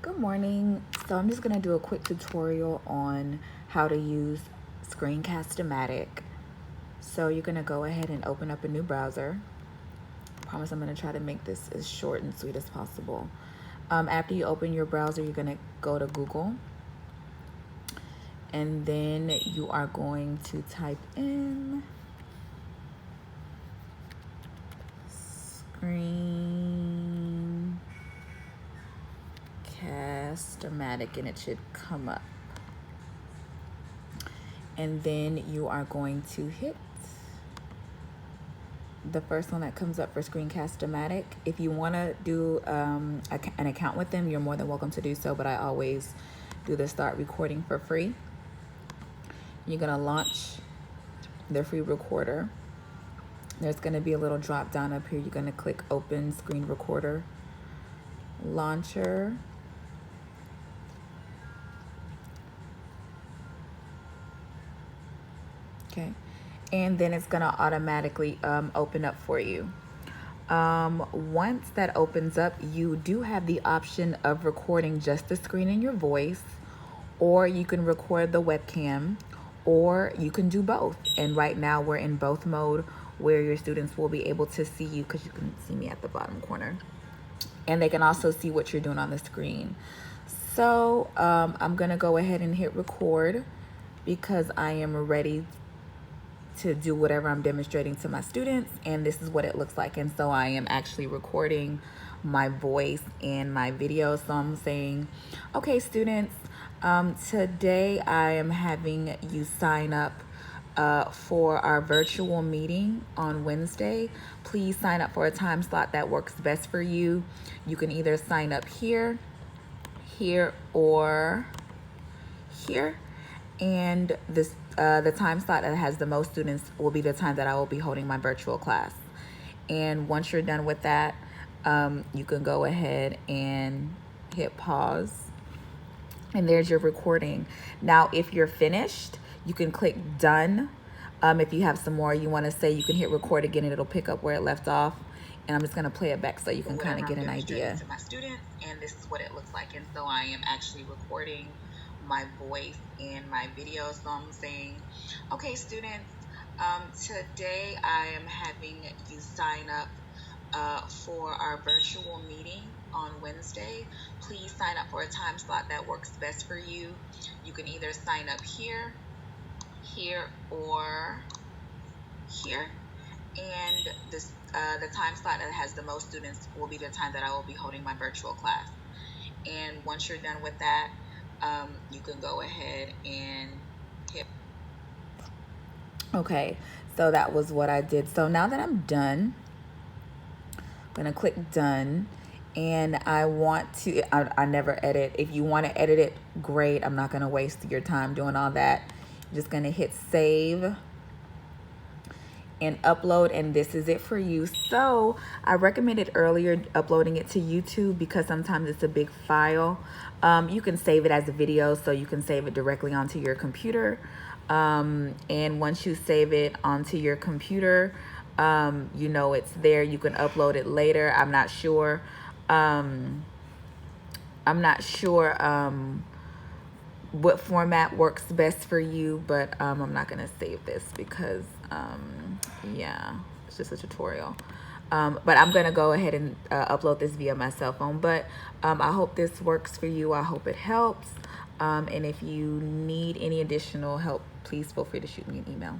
Good morning. So I'm just going to do a quick tutorial on how to use Screencast Matic. So you're going to go ahead and open up a new browser. I promise I'm going to try to make this as short and sweet as possible. After you open your browser, you're going to go to Google. And then you are going to type in Screencast-O-Matic, and it should come up. And then you are going to hit the first one that comes up for Screencast-O-Matic. If you want to do an account with them, you're more than welcome to do so, but I always do the start recording for free. You're going to launch the free recorder. There's going to be a little drop down up here. You're going to click Open Screen Recorder Launcher. Okay, and then it's going to automatically open up for you. Once that opens up, you do have the option of recording just the screen and your voice, or you can record the webcam, or you can do both. And right now we're in both mode, where your students will be able to see you, because you can see me at the bottom corner, and they can also see what you're doing on the screen. So I'm gonna go ahead and hit record because I am ready to do whatever I'm demonstrating to my students, and this is what it looks like. And so I am actually recording my voice and my video. So I'm saying, okay, students, today I am having you sign up for our virtual meeting on Wednesday. Please sign up for a time slot that works best for you. You can either sign up here, or here. And this the time slot that has the most students will be the time that I will be holding my virtual class. And once you're done with that, you can go ahead and hit pause. And there's your recording. Now, if you're finished, you can click done. If you have some more you want to say, you can hit record again and it'll pick up where it left off. And I'm just going to play it back so you can kind of get an idea. To my students, and this is what it looks like. And so I am actually recording my voice and my video. So I'm saying, okay, students, today I am having you sign up for our virtual meeting on Wednesday. Please sign up for a time slot that works best for you. You can either sign up here, or here. And this the time slot that has the most students will be the time that I will be holding my virtual class. And once you're done with that, you can go ahead and hit. Okay, so that was what I did. So now that I'm done, I'm gonna click done. And I want to, I never edit. If you want to edit it, great. I'm not gonna waste your time doing all that. I'm just gonna hit save and upload, and this is it for you. So I recommended earlier uploading it to YouTube because sometimes it's a big file. You can save it as a video, so you can save it directly onto your computer. And once you save it onto your computer, you know it's there. You can upload it later. I'm not sure what format works best for you, but I'm not gonna save this because yeah, it's just a tutorial. But I'm gonna go ahead and upload this via my cell phone. But I hope this works for you. I hope it helps. And if you need any additional help, please feel free to shoot me an email.